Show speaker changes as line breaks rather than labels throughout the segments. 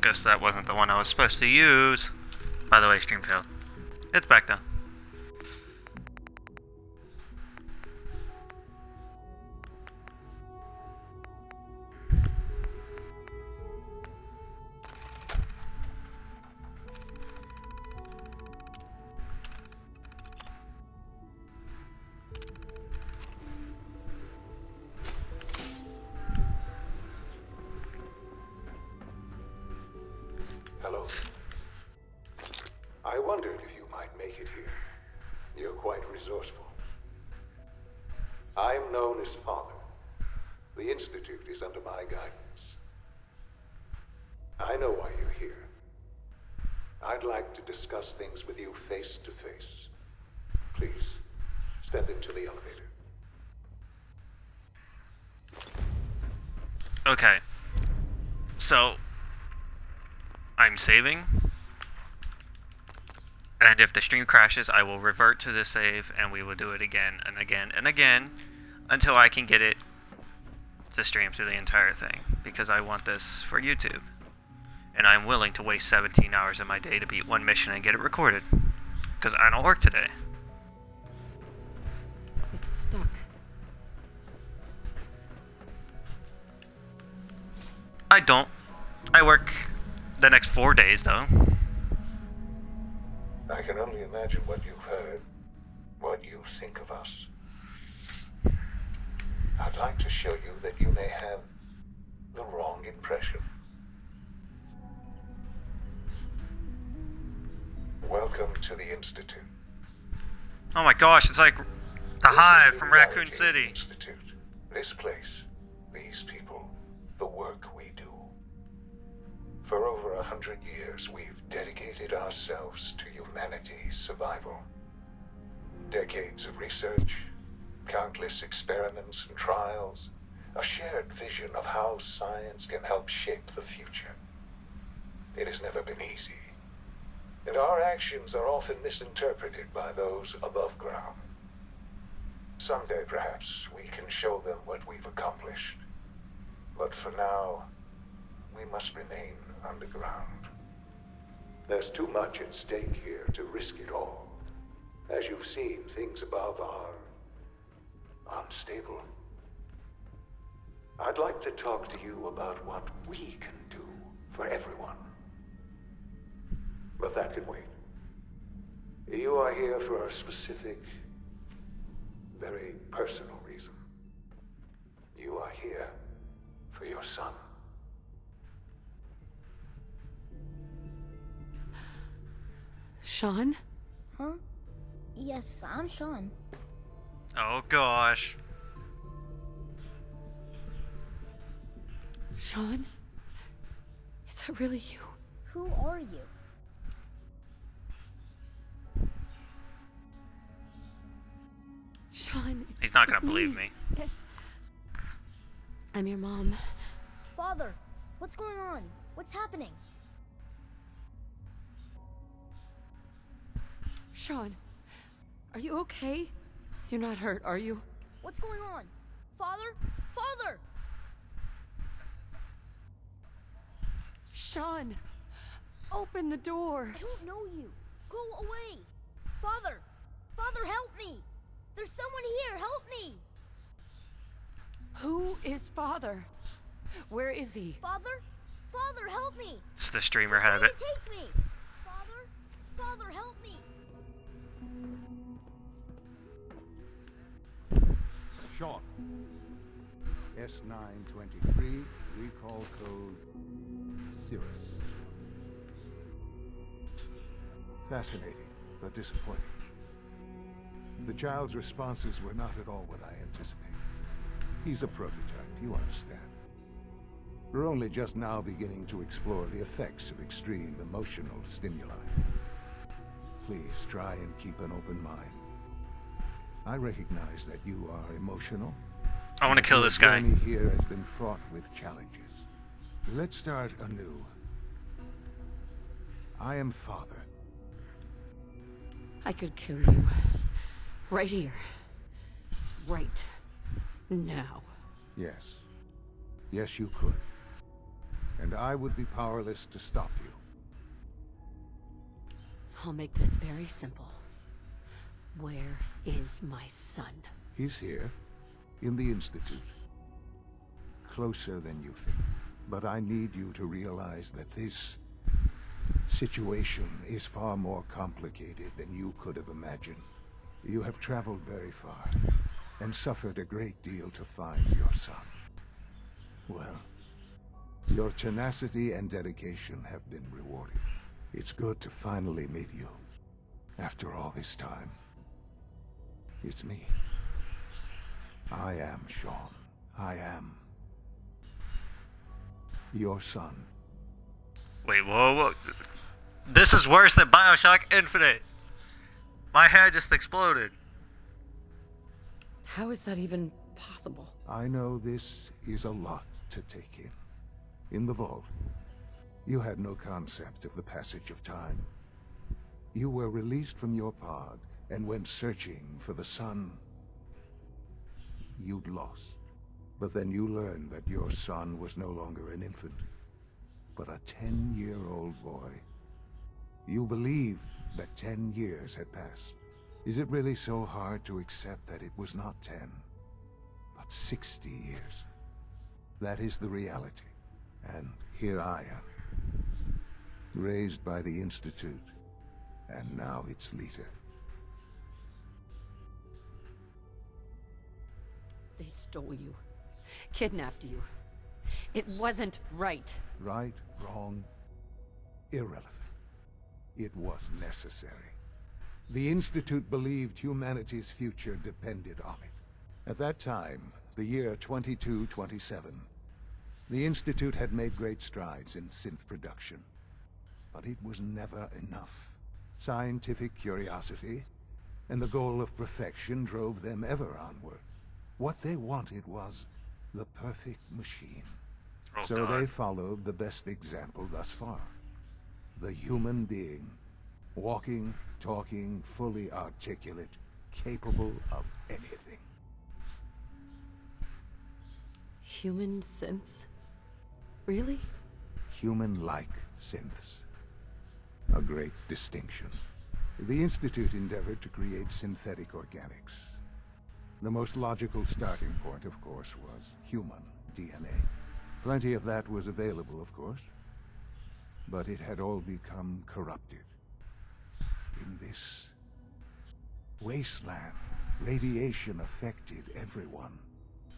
Guess that wasn't the one I was supposed to use. By the way, stream failed. It's back though.
Hello. I wondered if you might make it here. You're quite resourceful. I'm known as Father. The Institute is under my guidance. I know why you're here. I'd like to discuss things with you face to face. Please, step into the elevator.
Okay. So, I'm saving. And if the stream crashes, I will revert to the save and we will do it again and again and again until I can get it to stream through the entire thing. Because I want this for YouTube. And I'm willing to waste 17 hours of my day to beat one mission and get it recorded. Because I don't work today.
It's stuck.
I don't. I work the next 4 days though.
I can only imagine what you've heard, what you think of us. I'd like to show you that you may have the wrong impression. Welcome to the Institute.
Oh my gosh, it's like the
This
Hive
is
from
reality
Raccoon
of the
City.
Institute. This place, these people, the work we do. For over 100 years, we've dedicated ourselves to humanity's survival. Decades of research, countless experiments and trials, a shared vision of how science can help shape the future. It has never been easy, and our actions are often misinterpreted by those above ground. Someday, perhaps, we can show them what we've accomplished. But for now, we must remain underground. There's too much at stake here to risk it all. As you've seen, things above are unstable. I'd like to talk to you about what we can do for everyone. But that can wait. You are here for a specific, very personal reason. You are here for your son.
Sean?
Huh? Yes, I'm Sean.
Oh gosh.
Sean? Is that really you?
Who are you?
Sean,
He's not gonna
it's
believe me.
I'm your mom.
Father, what's going on? What's happening?
Sean, are you okay? You're not hurt, are you?
What's going on? Father? Father!
Sean, open the door.
I don't know you. Go away. Father! Father, help me! There's someone here, help me!
Who is Father? Where is he?
Father? Father, help me!
It's the streamer
Someone
habit.
take me! Father? Father, help me!
Sean. S923, recall code Cirrus. Fascinating, but disappointing. The child's responses were not at all what I anticipated. He's a prototype, you understand. We're only just now beginning to explore the effects of extreme emotional stimuli. Please try and keep an open mind. I recognize that you are emotional.
I want to kill this guy.
Your journey here has been fraught with challenges. Let's start anew. I am Father.
I could kill you. Right here. Right now.
Yes. Yes, you could. and I would be powerless to stop you.
I'll make this very simple. Where is my son?
He's here, in the Institute. Closer than you think. But I need you to realize that this situation is far more complicated than you could have imagined. You have traveled very far, and suffered a great deal to find your son. Well, your tenacity and dedication have been rewarded. It's good to finally meet you, after all this time. It's me. I am Sean. I am your son.
Wait, whoa. This is worse than Bioshock Infinite. My head just exploded.
How is that even possible?
I know this is a lot to take in. In the vault, you had no concept of the passage of time. You were released from your pod and went searching for the son you'd lost. But then you learned that your son was no longer an infant, but a 10-year-old boy. You believed that 10 years had passed. Is it really so hard to accept that it was not 10, but 60 years? That is the reality. And here I am, raised by the Institute, and now its leader.
They stole you. Kidnapped you. It wasn't right.
Right, wrong, irrelevant. It was necessary. The Institute believed humanity's future depended on it. At that time, the year 2227, the Institute had made great strides in synth production. But it was never enough. Scientific curiosity and the goal of perfection drove them ever onward. What they wanted was the perfect machine.
Oh,
So
God.
they followed the best example thus far. The human being. Walking, talking, fully articulate, capable of anything.
Human synths? Really?
Human-like synths. A great distinction. The Institute endeavored to create synthetic organics. The most logical starting point, of course, was human DNA. Plenty of that was available, of course. But it had all become corrupted. In this wasteland, radiation affected everyone.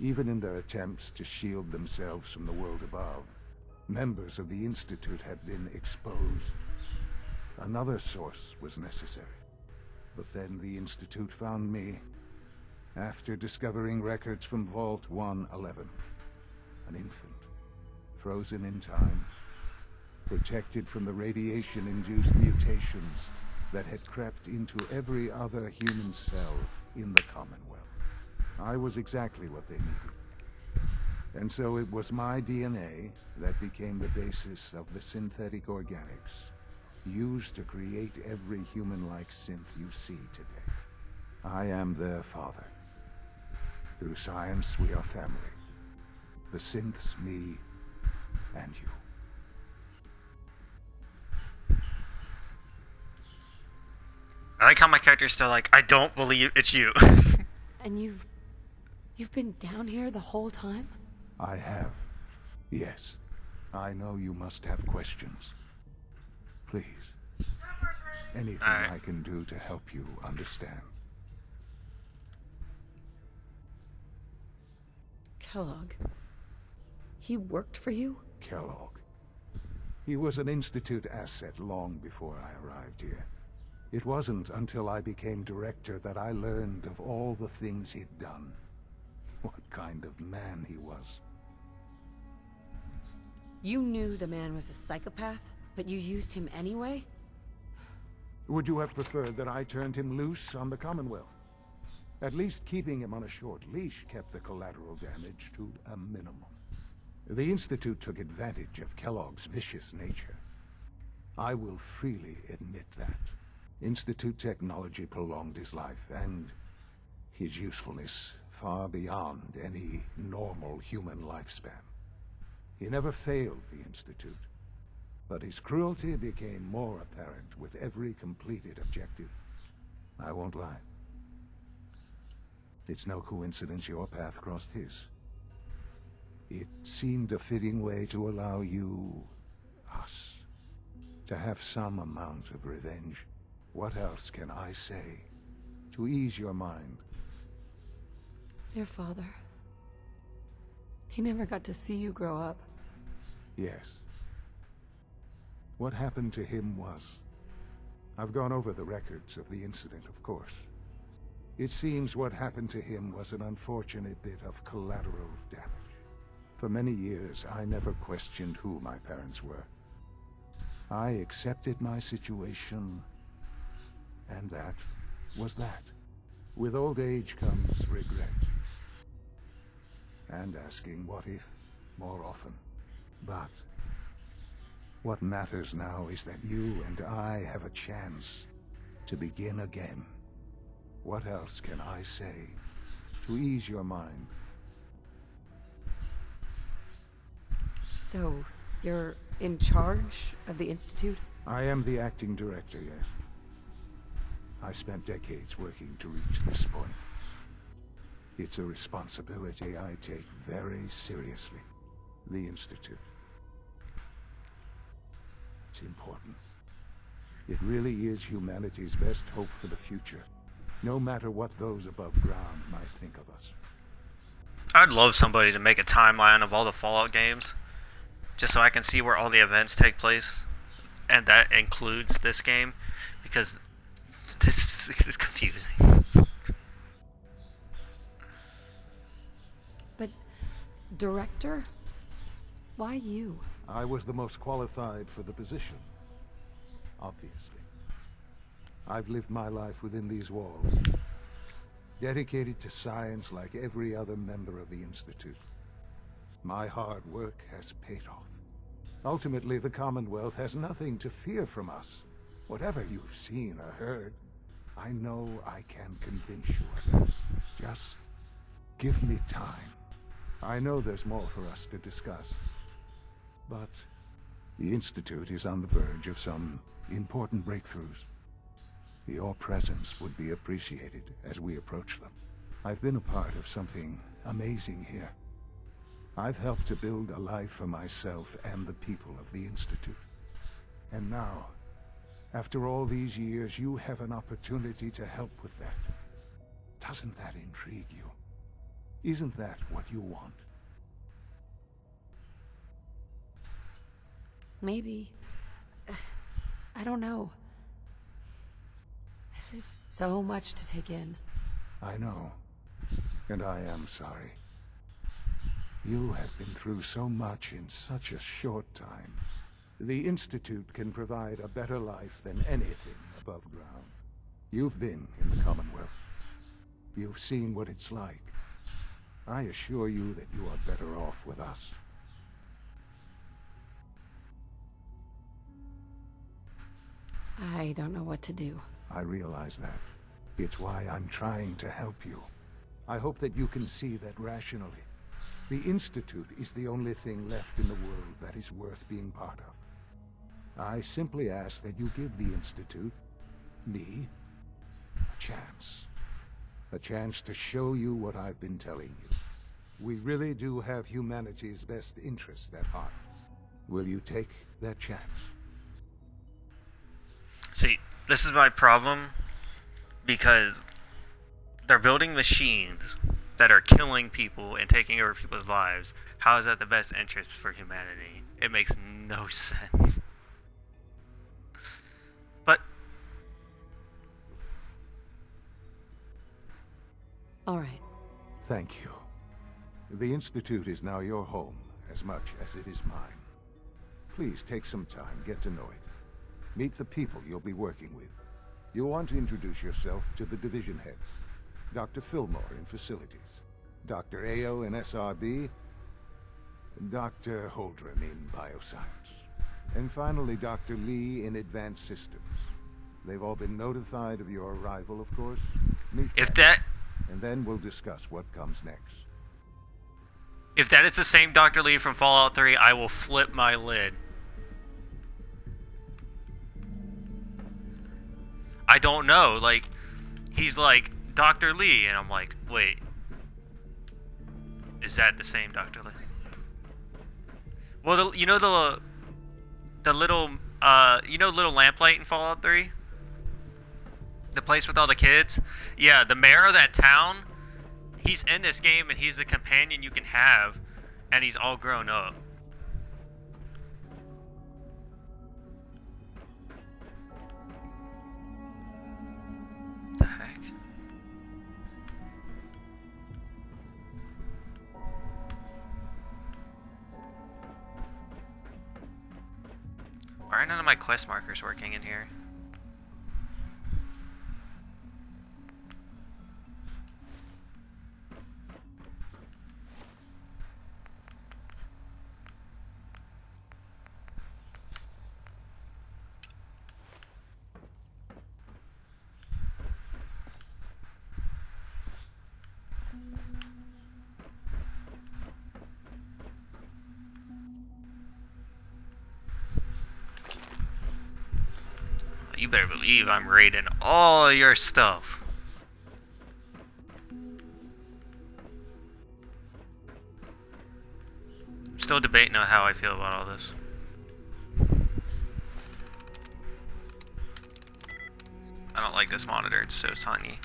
Even in their attempts to shield themselves from the world above, members of the Institute had been exposed. Another source was necessary. But then the Institute found me, after discovering records from Vault 111. An infant, frozen in time, protected from the radiation-induced mutations that had crept into every other human cell in the Commonwealth. I was exactly what they needed. And so it was my DNA that became the basis of the synthetic organics used to create every human-like synth you see today. I am their father. Through science, we are family. The synths, me, and you.
I like how my character's still like, I don't believe it's you.
And you've been down here the whole time?
I have. Yes. I know you must have questions. Please. Anything
All right.
I can do to help you understand.
Kellogg. He worked for you?
Kellogg. He was an Institute asset long before I arrived here. It wasn't until I became director that I learned of all the things he'd done. What kind of man he was.
You knew the man was a psychopath, but you used him anyway?
Would you have preferred that I turned him loose on the Commonwealth? At least keeping him on a short leash kept the collateral damage to a minimum. The Institute took advantage of Kellogg's vicious nature. I will freely admit that. Institute technology prolonged his life, and his usefulness far beyond any normal human lifespan. He never failed the Institute, but his cruelty became more apparent with every completed objective. I won't lie. It's no coincidence your path crossed his. It seemed a fitting way to allow you, us, to have some amount of revenge. What else can I say to ease your mind?
Your father. He never got to see you grow up.
Yes. What happened to him was... I've gone over the records of the incident, of course. It seems what happened to him was an unfortunate bit of collateral damage. For many years, I never questioned who my parents were. I accepted my situation, and that was that. With old age comes regret. And asking what if more often. But what matters now is that you and I have a chance to begin again. What else can I say to ease your mind?
So, you're in charge of the Institute?
I am the acting director, yes. I spent decades working to reach this point. It's a responsibility I take very seriously. The Institute. It's important. It really is humanity's best hope for the future, no matter what those above ground might think of us.
I'd love somebody to make a timeline of all the Fallout games, just so I can see where all the events take place, and that includes this game, because this is confusing.
But, director? Why you?
I was the most qualified for the position, obviously. I've lived my life within these walls, dedicated to science like every other member of the Institute. My hard work has paid off. Ultimately, the Commonwealth has nothing to fear from us. Whatever you've seen or heard, I know I can convince you of that. Just give me time. I know there's more for us to discuss. But the Institute is on the verge of some important breakthroughs. Your presence would be appreciated as we approach them. I've been a part of something amazing here. I've helped to build a life for myself and the people of the Institute. And now, after all these years, you have an opportunity to help with that. Doesn't that intrigue you? Isn't that what you want?
Maybe. I don't know. This is so much to take in.
I know. And I am sorry. You have been through so much in such a short time. The Institute can provide a better life than anything above ground. You've been in the Commonwealth. You've seen what it's like. I assure you that you are better off with us.
I don't know what to do.
I realize that. It's why I'm trying to help you. I hope that you can see that rationally. The Institute is the only thing left in the world that is worth being part of. I simply ask that you give the Institute, me, a chance. A chance to show you what I've been telling you. We really do have humanity's best interest at heart. Will you take that chance?
See, this is my problem, because they're building machines that are killing people and taking over people's lives. How is that the best interest for humanity? It makes no sense. But
All right.
Thank you. The Institute is now your home, as much as it is mine. Please take some time, get to know it. Meet the people you'll be working with. You'll want to introduce yourself to the division heads. Dr. Fillmore in Facilities, Dr. Ao in SRB, Dr. Holdren in Bioscience, and finally Dr. Lee in Advanced Systems. They've all been notified of your arrival, of course. Meet them, and then we'll discuss what comes next.
If that is the same Dr. Lee from Fallout 3, I will flip my lid. I don't know, like, he's like, Dr. Lee, and I'm like, wait. Is that the same Dr. Lee? Well, you know the little, little lamplight in Fallout 3? The place with all the kids? Yeah, the mayor of that town, he's in this game and he's a companion you can have, and he's all grown up. The heck? Why are none of my quest markers working in here? You better believe I'm raiding all your stuff. Still debating on how I feel about all this. I don't like this monitor, it's so tiny.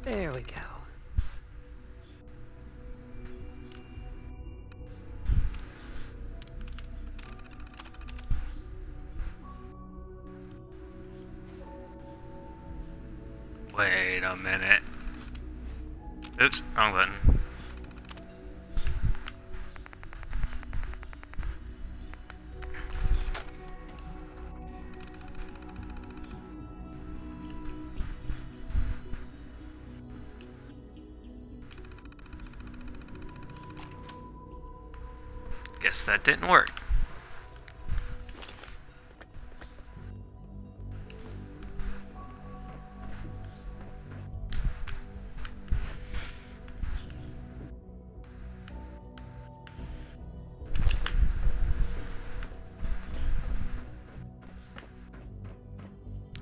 There we go.
Wait a minute. Oops, wrong button. Guess that didn't work.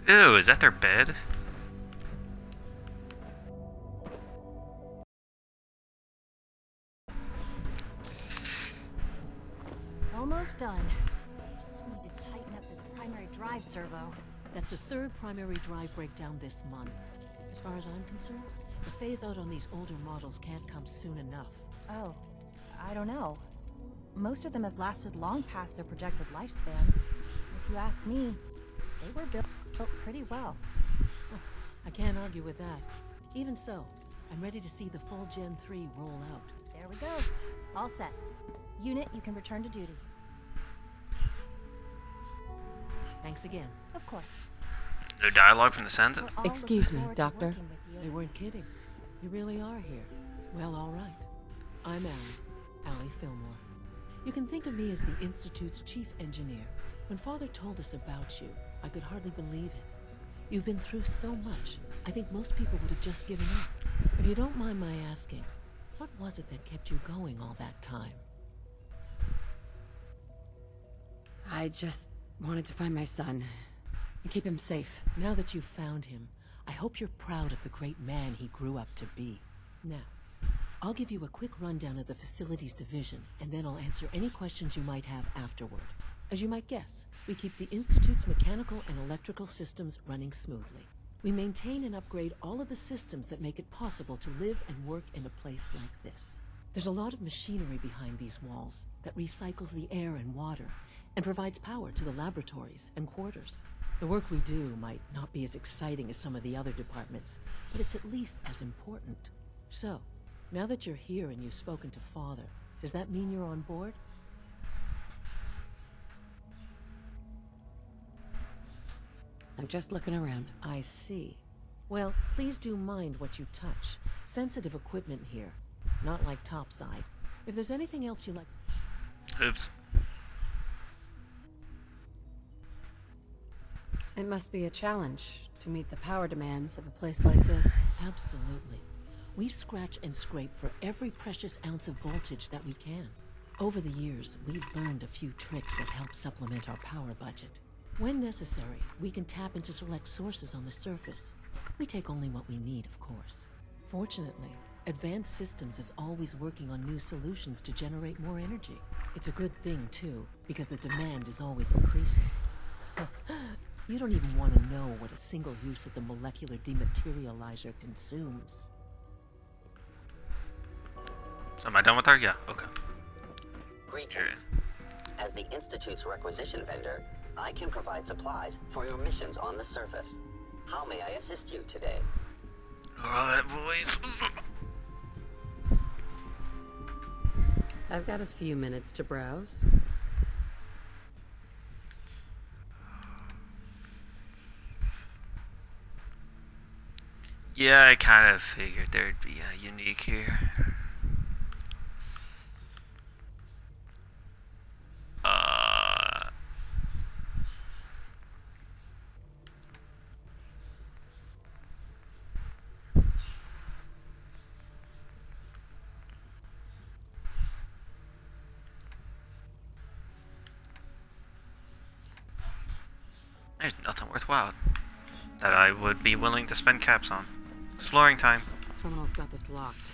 Ew, is that their bed?
Almost done. Just need to tighten up this primary drive servo.
That's the third primary drive breakdown this month. As far as I'm concerned, the phase out on these older models can't come soon enough.
Oh, I don't know. Most of them have lasted long past their projected lifespans. If you ask me, they were built pretty well.
I can't argue with that. Even so, I'm ready to see the full Gen 3 roll out.
There we go. All set. Unit, you can return to duty.
Thanks again.
Of course.
No dialogue from the Sensei?
We're all
Excuse
looking
me,
forward to
Doctor.
working with you.
They weren't kidding. You really are here. Well, all right. I'm Allie Fillmore. You can think of me as the Institute's chief engineer. When Father told us about you, I could hardly believe it. You've been through so much, I think most people would have just given up. If you don't mind my asking, what was it that kept you going all that time?
I just wanted to find my son and keep him safe.
Now that you've found him, I hope you're proud of the great man he grew up to be. Now, I'll give you a quick rundown of the facilities division, and then I'll answer any questions you might have afterward. As you might guess, we keep the Institute's mechanical and electrical systems running smoothly. We maintain and upgrade all of the systems that make it possible to live and work in a place like this. There's a lot of machinery behind these walls that recycles the air and water and provides power to the laboratories and quarters. The work we do might not be as exciting as some of the other departments, but it's at least as important. So, now that you're here and you've spoken to Father, does that mean you're on board?
I'm just looking around.
I see. Well, please do mind what you touch. Sensitive equipment here. Not like topside. If there's anything else you like...
Oops.
It must be a challenge to meet the power demands of a place like this.
Absolutely. We scratch and scrape for every precious ounce of voltage that we can. Over the years, we've learned a few tricks that help supplement our power budget. When necessary, we can tap into select sources on the surface. We take only what we need, of course. Fortunately, Advanced Systems is always working on new solutions to generate more energy. It's a good thing, too, because the demand is always increasing. You don't even want to know what a single use of the molecular dematerializer consumes.
So am I done with her? Yeah, okay.
Greetings. As the Institute's requisition vendor, I can provide supplies for your missions on the surface. How may I assist you today?
Oh, that voice.
I've got a few minutes to browse.
Yeah, I kind of figured there'd be a unique here. There's nothing worthwhile that I would be willing to spend caps on. Exploring time.
Terminal's got this locked.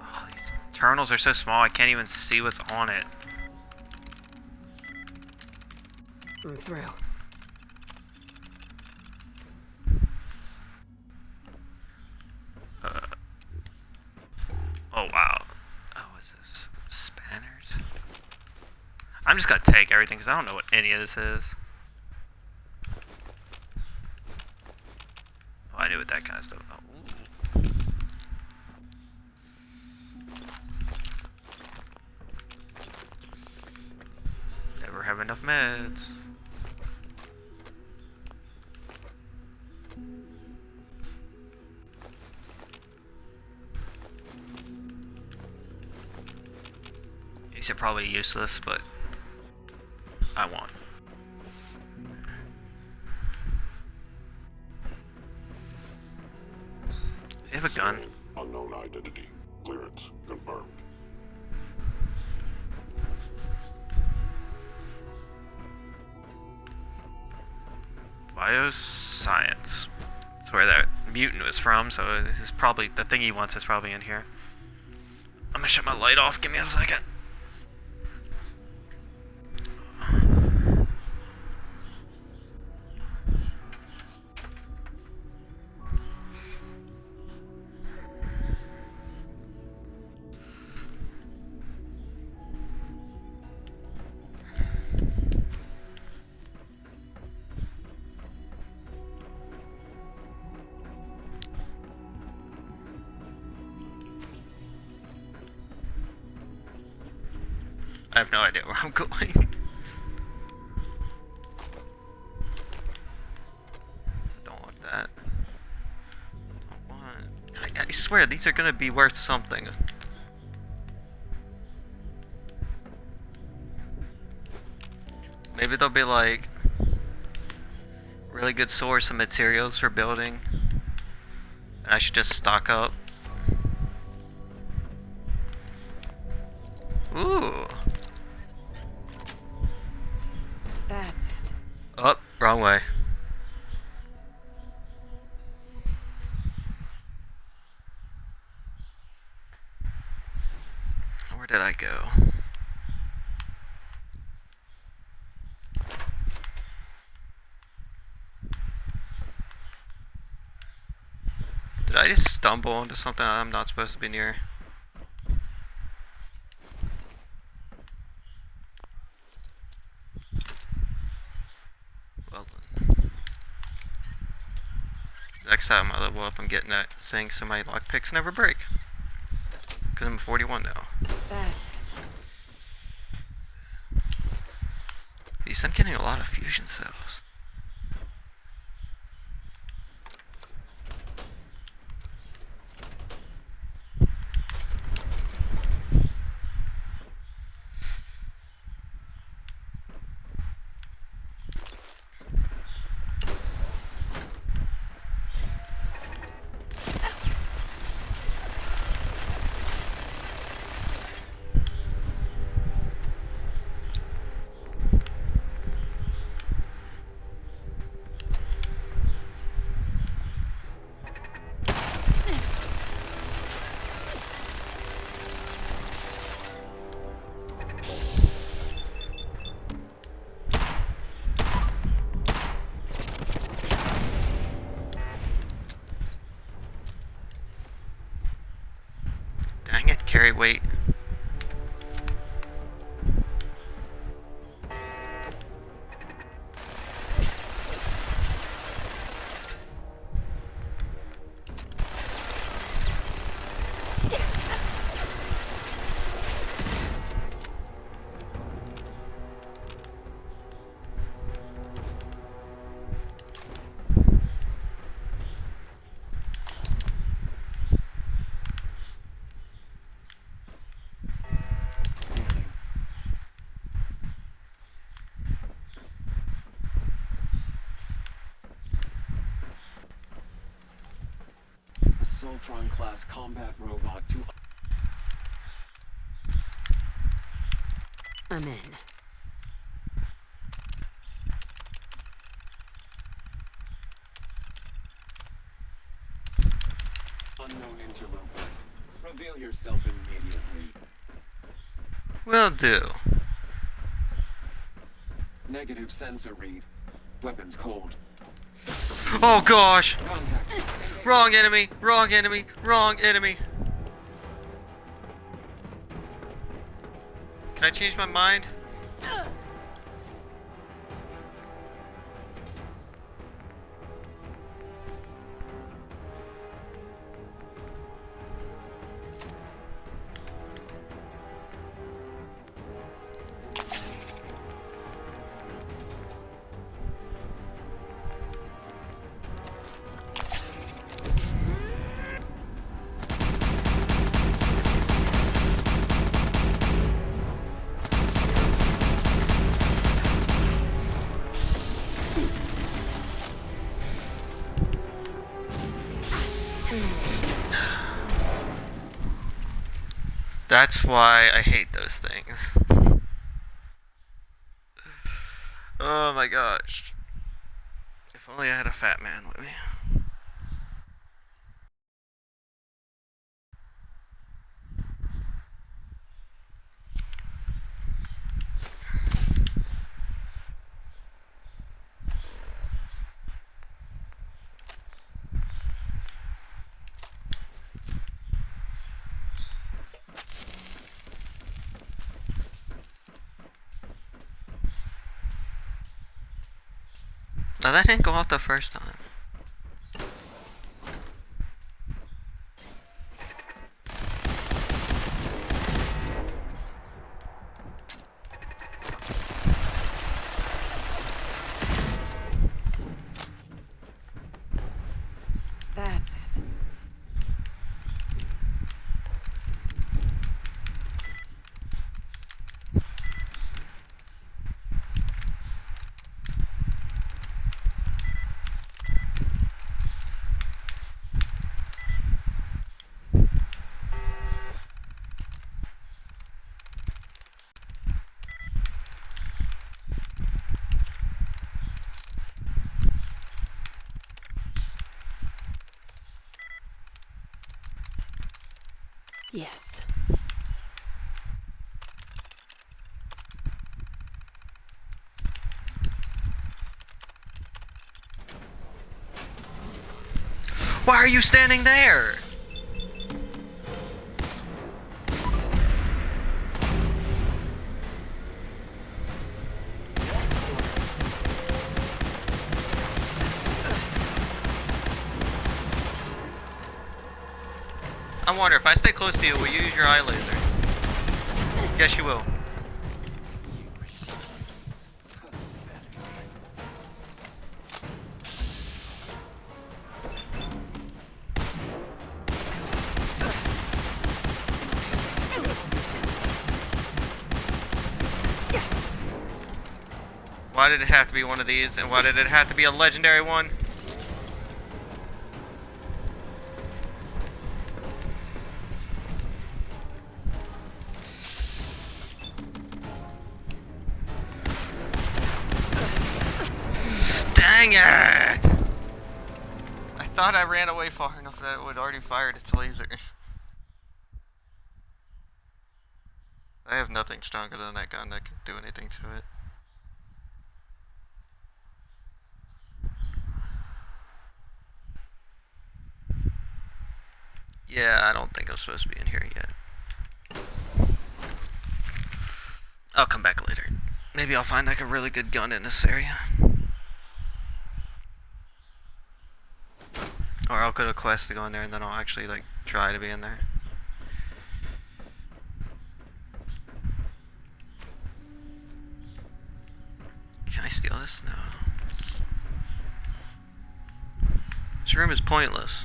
Oh, these terminals are so small I can't even see what's on it.
I'm through.
Oh wow. Oh, what is this? Spanners? I'm just gonna take everything because I don't know what any of this is. Oh, I knew what that kind of stuff. Oh, ooh. Never have enough meds. These are probably useless, but I want. Does he have a gun?
Unknown identity. Clearance confirmed.
Bioscience. That's where that mutant was from, so this is probably the thing he wants is probably in here. I'm gonna shut my light off. Give me a second. I have no idea where I'm going. Don't want that. Don't want. I swear these are gonna be worth something. Maybe they'll be like really good source of materials for building. And I should just stock up. Ooh.
That's it.
Oh, wrong way. Where did I go? Did I just stumble into something I'm not supposed to be near? Well then. Next time I level up, I'm getting that saying so my lockpicks never break. Because I'm 41 now.
That's it.
least I'm getting a lot of fusion cells. Dang it, carry weight.
Soltron class combat robot to
I'm in.
unknown interloper. Reveal yourself immediately.
Will do.
Negative sensor read. Weapons cold.
Oh gosh!
Contact.
Wrong enemy! Wrong enemy! Wrong enemy! Can I change my mind? That's why I hate those things. Oh my gosh. If only I had a fat man with me. Now that didn't go off the first time.
That's it. Yes.
Why are you standing there? I wonder, if I stay close to you, will you use your eye laser? Yes, you will. Why did it have to be one of these? And why did it have to be a legendary one? Dang it! I thought I ran away far enough that it would already fired its laser. I have nothing stronger than that gun that can do anything to it. Yeah, I don't think I'm supposed to be in here yet. I'll come back later. Maybe I'll find like a really good gun in this area. Or I'll go to a quest to go in there and then I'll actually like try to be in there. Can I steal this? No. This room is pointless.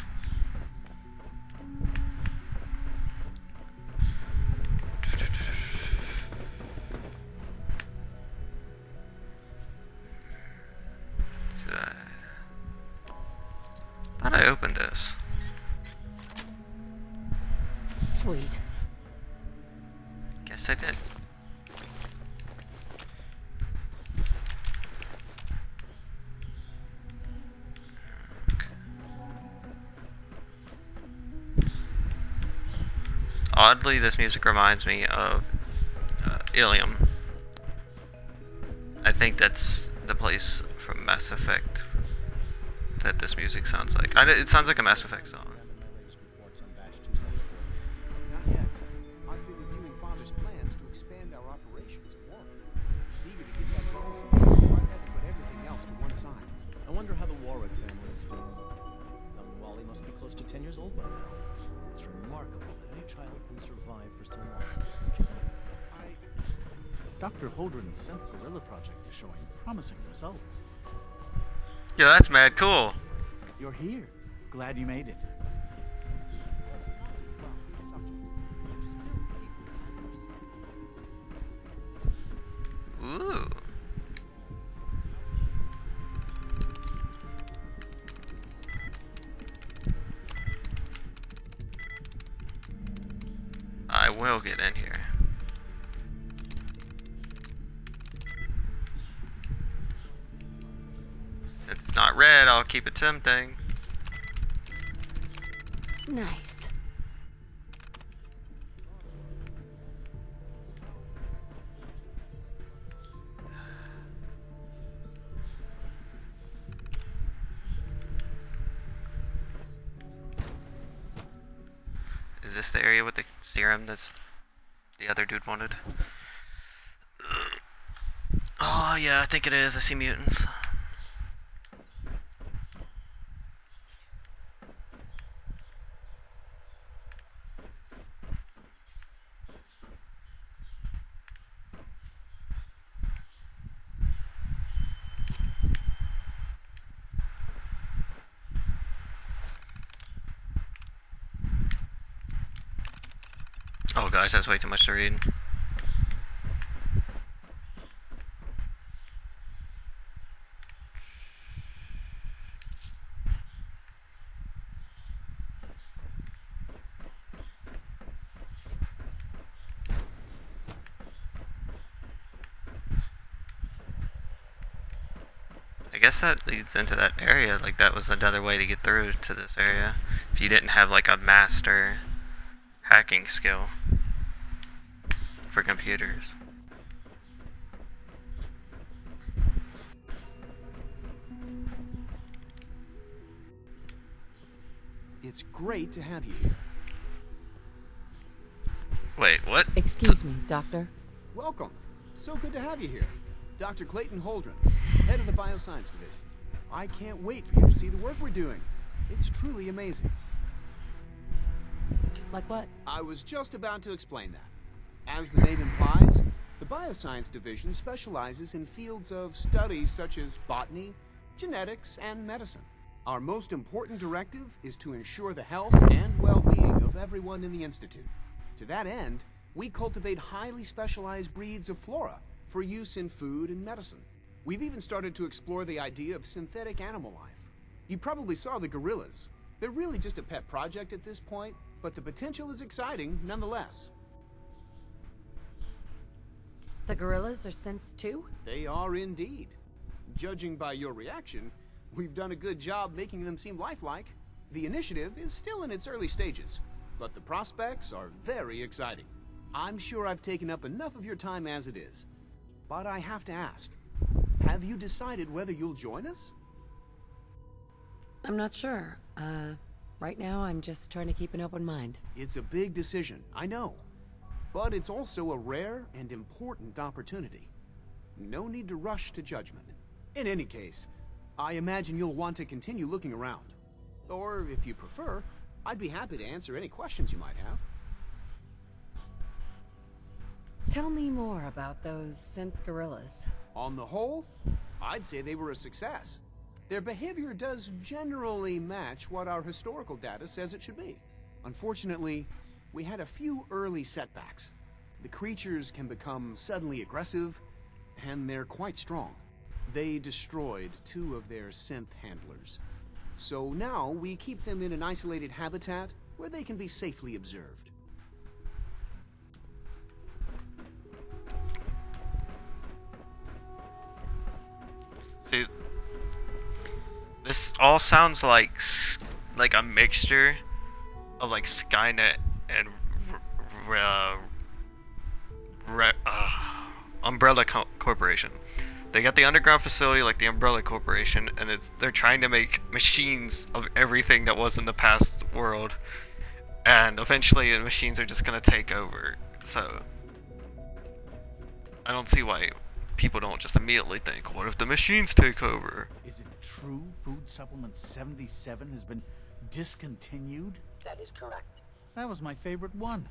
Thought I opened this.
Sweet.
Guess I did. Oddly, this music reminds me of Ilium. I think that's the place from Mass Effect that this music sounds like. It sounds like a Mass Effect song.
Not yet. I've been reviewing Father's plans to expand our operations at Walrus. He's eager to get that going, so I've had to put everything else to one side.
I wonder how the Warwick family is doing. Young Wally must be close to 10 years old by now. It's remarkable that any child can survive for so long. Don't you think? Dr. Holdren's Synth Gorilla project is showing promising results.
Yeah, that's mad cool.
You're here. Glad you made it.
Ooh. I will get in here. Since it's not red, I'll keep it tempting.
Nice.
Is this the area with the serum that's the other dude wanted? Oh yeah, I think it is. I see mutants. Oh gosh, that's way too much to read. I guess that leads into that area, like that was another way to get through to this area. If you didn't have like a master hacking skill for computers.
It's great to have you here.
Wait, what?
Excuse me, Doctor.
Welcome. So good to have you here. Dr. Clayton Holdren, head of the Bioscience Division. I can't wait for you to see the work we're doing. It's truly amazing.
Like what?
I was just about to explain that. As the name implies, the Bioscience Division specializes in fields of studies such as botany, genetics, and medicine. Our most important directive is to ensure the health and well-being of everyone in the Institute. To that end, we cultivate highly specialized breeds of flora for use in food and medicine. We've even started to explore the idea of synthetic animal life. You probably saw the gorillas. They're really just a pet project at this point, but the potential is exciting nonetheless.
The gorillas are synths too?
They are indeed. Judging by your reaction, we've done a good job making them seem lifelike. The initiative is still in its early stages, but the prospects are very exciting. I'm sure I've taken up enough of your time as it is, but I have to ask, have you decided whether you'll join us?
I'm not sure. Right now I'm just trying to keep an open mind.
It's a big decision, I know, but it's also a rare and important opportunity. No need to rush to judgment. In any case, I imagine you'll want to continue looking around. Or, if you prefer, I'd be happy to answer any questions you might have.
Tell me more about those synth gorillas.
On the whole, I'd say they were a success. Their behavior does generally match what our historical data says it should be. Unfortunately, we had a few early setbacks. The creatures can become suddenly aggressive, and they're quite strong. They destroyed 2 of their synth handlers. So now we keep them in an isolated habitat where they can be safely observed.
See, this all sounds like a mixture of like Skynet and Umbrella Corporation. They got the underground facility like the Umbrella Corporation, and they're trying to make machines of everything that was in the past world, and eventually the machines are just gonna take over. So I don't see why people don't just immediately think, what if the machines take over?
Is it true Food Supplement 77 has been discontinued?
That is correct.
That was my favorite one.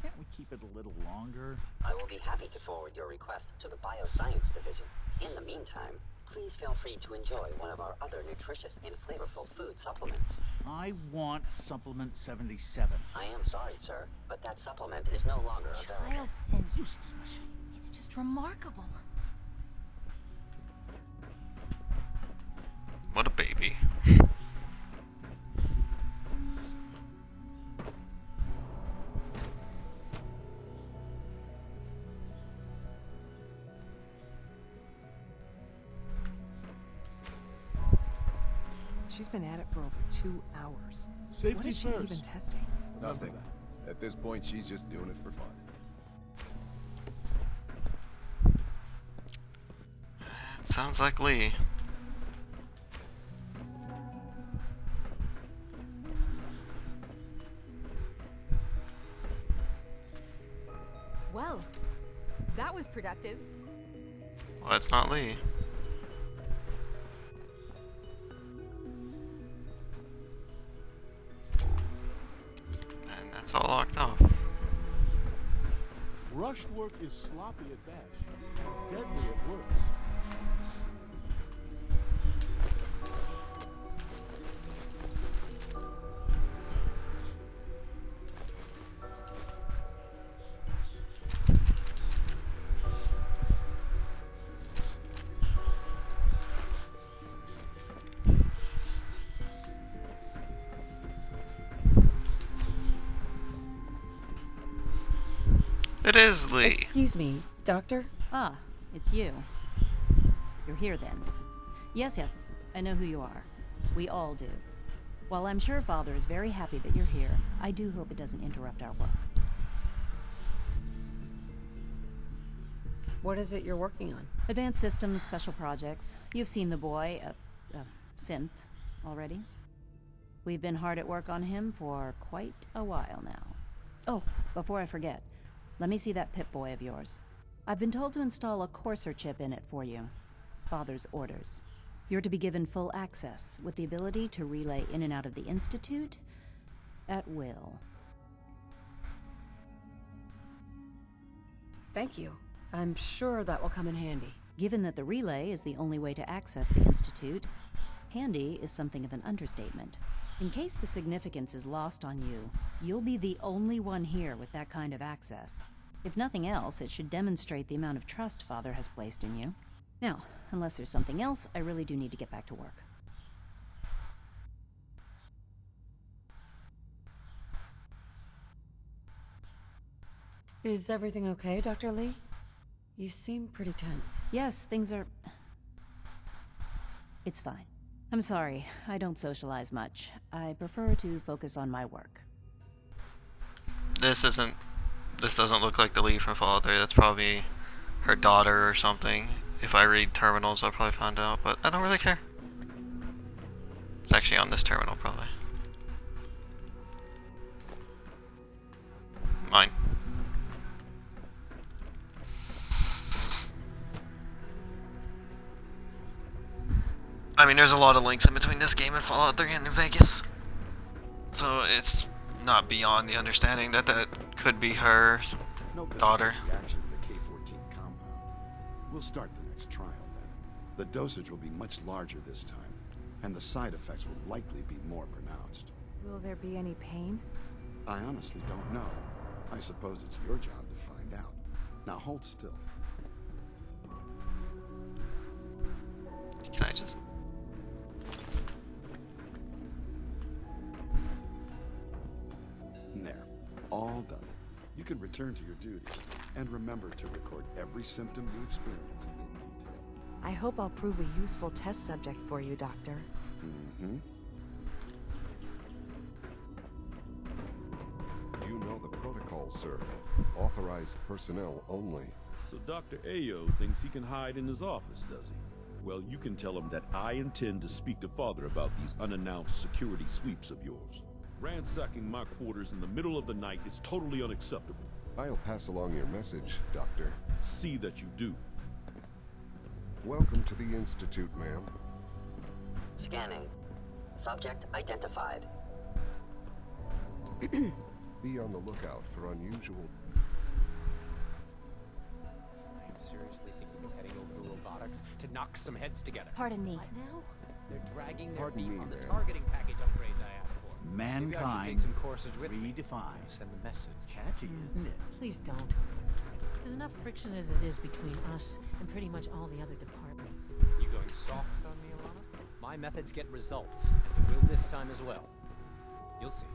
Can't we keep it a little longer?
I will be happy to forward your request to the Bioscience Division. In the meantime, please feel free to enjoy one of our other nutritious and flavorful food supplements.
I want Supplement 77.
I am sorry, sir, but that supplement is no longer available.
Child sent useless machine. It's just remarkable.
What a baby.
She's been at it for over 2 hours.
Safety
what is she
first.
even testing?
Nothing. At this point, she's just doing it for fun.
Sounds like Lee.
Well, that was productive.
Well, it's not Lee. And that's all locked off.
Rushed work is sloppy at best, and deadly at worst.
It is Lee.
Excuse me, Doctor?
Ah, it's you. You're here then. Yes, I know who you are. We all do. While I'm sure Father is very happy that you're here, I do hope it doesn't interrupt our work.
What is it you're working on?
Advanced systems, special projects. You've seen the boy, Synth, already. We've been hard at work on him for quite a while now. Oh, before I forget, let me see that Pip-Boy of yours. I've been told to install a courser chip in it for you. Father's orders. You're to be given full access, with the ability to relay in and out of the Institute at will.
Thank you. I'm sure that will come in handy.
Given that the relay is the only way to access the Institute, handy is something of an understatement. In case the significance is lost on you, you'll be the only one here with that kind of access. If nothing else, it should demonstrate the amount of trust Father has placed in you. Now, unless there's something else, I really do need to get back to work.
Is everything okay, Dr. Lee? You seem pretty tense.
Yes, things are... It's fine. I'm sorry, I don't socialize much. I prefer to focus on my work.
This doesn't look like the Lee from Fallout 3. That's probably her daughter or something. If I read terminals, I'll probably find out, but I don't really care. It's actually on this terminal, probably. Mine. I mean, there's a lot of links in between this game and Fallout 3 and New Vegas. So it's not beyond the understanding that that could be her daughter.
Reaction to the K-14 compound. We'll start the next trial then. The dosage will be much larger this time, and the side effects will likely be more pronounced.
Will there be any pain?
I honestly don't know. I suppose it's your job to find out. Now hold still.
Can I just...
There. All done. You can return to your duties, and remember to record every symptom you experience in detail.
I hope I'll prove a useful test subject for you, Doctor.
Mm-hmm.
You know the protocol, sir. Authorized personnel only.
So Dr. Ayo thinks he can hide in his office, does he? Well, you can tell him that I intend to speak to Father about these unannounced security sweeps of yours. Ransacking my quarters in the middle of the night is totally unacceptable.
I'll pass along your message, Doctor.
See that you do.
Welcome to the Institute, ma'am.
Scanning. Subject identified.
Be on the lookout for unusual...
I'm seriously thinking of heading over to robotics to knock some heads together.
Pardon me.
What now? They're dragging their
Pardon
feet
me,
on the
ma'am.
targeting package upgrades I asked for. Maybe I should
Mankind
take some courses with me.
redefined.
Send the message.
Catchy, isn't it?
Please don't. There's enough friction as it is between us and pretty much all the other departments.
You going soft on me, Alana? My methods get results, and they will this time as well. You'll see.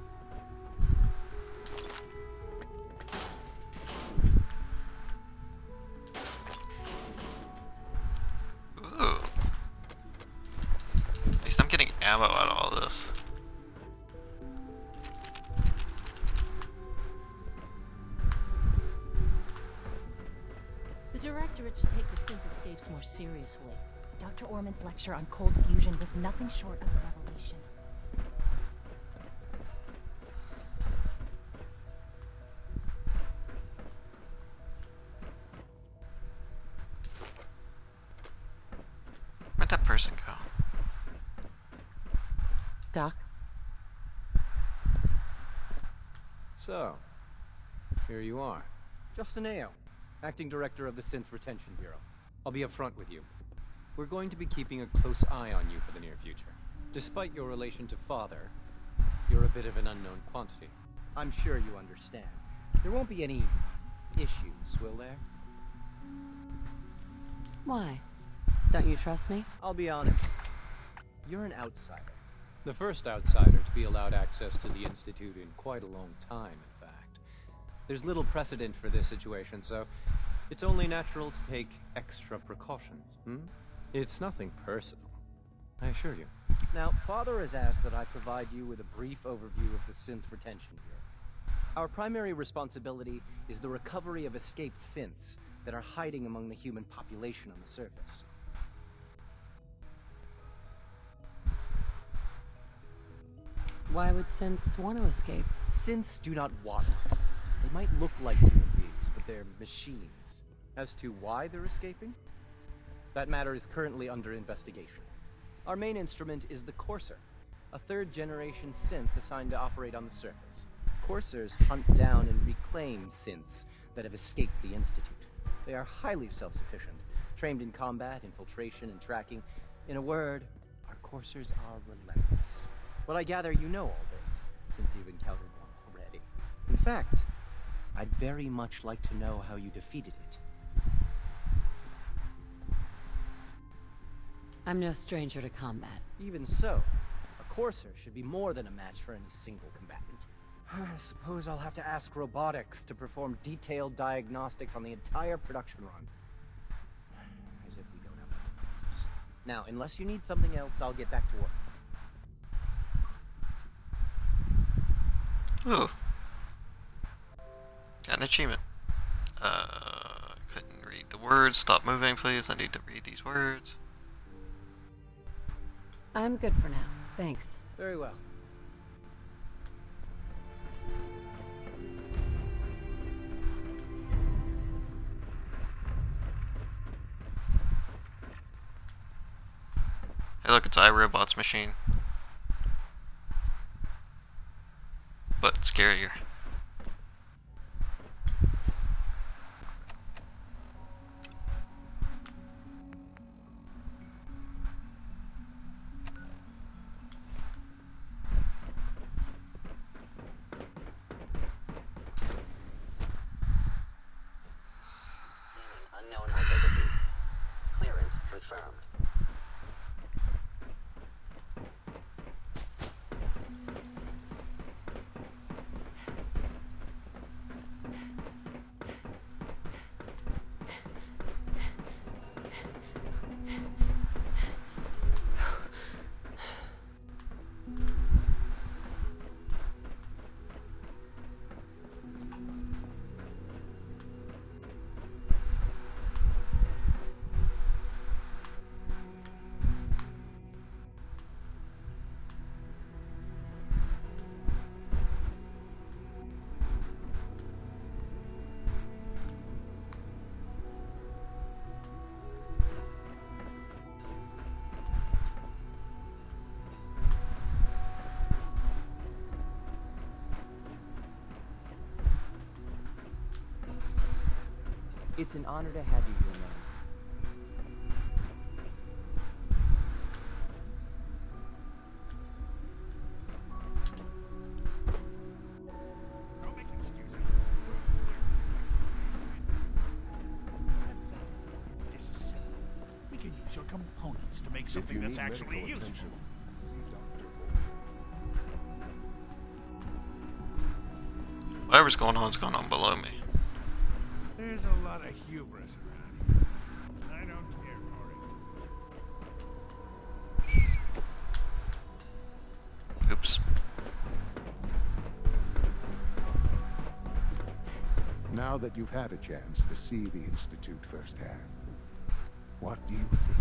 Ooh. At least I'm getting ammo out of all this.
The Directorate should take the synth escapes more seriously.
Dr. Orman's lecture on cold fusion was nothing short of a revelation.
Where'd that person go?
Doc?
So, here you are. Justin Ayo, Acting Director of the Synth Retention Bureau. I'll be upfront with you. We're going to be keeping a close eye on you for the near future. Despite your relation to Father, you're a bit of an unknown quantity. I'm sure you understand. There won't be any issues, will there?
Why? Don't you trust me?
I'll be honest. You're an outsider. The first outsider to be allowed access to the Institute in quite a long time, in fact. There's little precedent for this situation, so it's only natural to take extra precautions, It's nothing personal, I assure you. Now, Father has asked that I provide you with a brief overview of the Synth Retention Bureau. Our primary responsibility is the recovery of escaped synths that are hiding among the human population on the surface.
Why would synths want to escape?
Synths do not want. They might look like human beings, but they're machines. As to why they're escaping? That matter is currently under investigation. Our main instrument is the Courser, a third-generation synth assigned to operate on the surface. Coursers hunt down and reclaim synths that have escaped the Institute. They are highly self-sufficient, trained in combat, infiltration, and tracking. In a word, our Coursers are relentless. But I gather you know all this, since you've encountered one already. In fact, I'd very much like to know how you defeated it.
I'm no stranger to combat.
Even so, a Courser should be more than a match for any single combatant. I suppose I'll have to ask robotics to perform detailed diagnostics on the entire production run. As if we don't have enough problems. Now, unless you need something else, I'll get back to work.
Ooh. Got an achievement. Couldn't read the words. Stop moving, please. I need to read these words.
I'm good for now. Thanks.
Very well.
Hey look, it's iRobot's machine. But scarier.
Unknown identity. Clearance confirmed.
It's an honor to have you here, man.
Don't make excuses. Disassemble. We can use your components to make
If
something
you
that's
need
actually
medical
useful.
attention, see Dr.
Whatever's going on is going on below me.
There's a lot of hubris around here. I don't care for it.
Oops.
Now that you've had a chance to see the Institute firsthand, what do you think?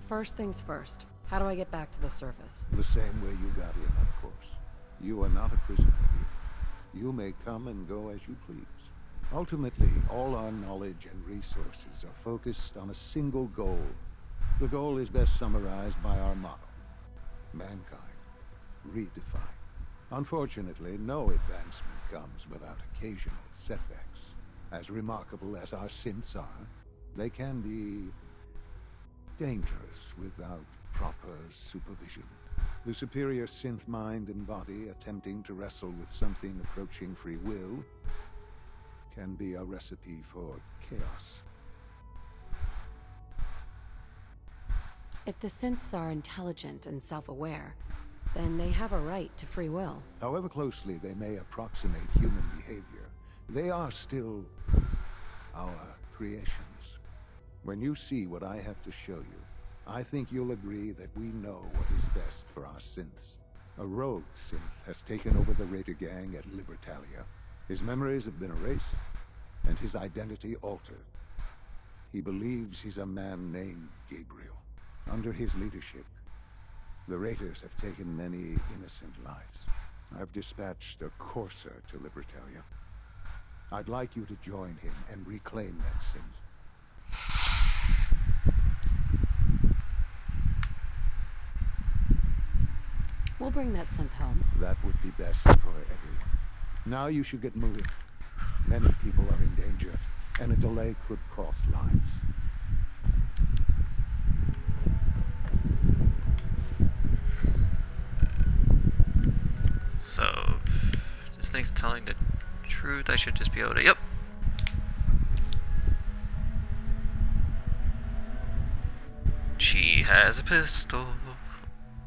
First things first. How do I get back to the surface?
The same way you got in, of course. You are not a prisoner here. You may come and go as you please. Ultimately, all our knowledge and resources are focused on a single goal. The goal is best summarized by our motto: mankind, redefined. Unfortunately, no advancement comes without occasional setbacks. As remarkable as our synths are, they can be dangerous without proper supervision. The superior synth mind and body attempting to wrestle with something approaching free will can be a recipe for chaos.
If the synths are intelligent and self-aware, then they have a right to free will.
However closely they may approximate human behavior, they are still our creations. When you see what I have to show you, I think you'll agree that we know what is best for our synths. A rogue synth has taken over the Raider gang at Libertalia. His memories have been erased, and his identity altered. He believes he's a man named Gabriel. Under his leadership, the Raiders have taken many innocent lives. I've dispatched a Courser to Libertalia. I'd like you to join him and reclaim that synth.
We'll bring that synth home.
That would be best for everyone. Now you should get moving. Many people are in danger, and a delay could cost lives.
So, this thing's telling the Truth, I should just be able to. Yep. She has a pistol.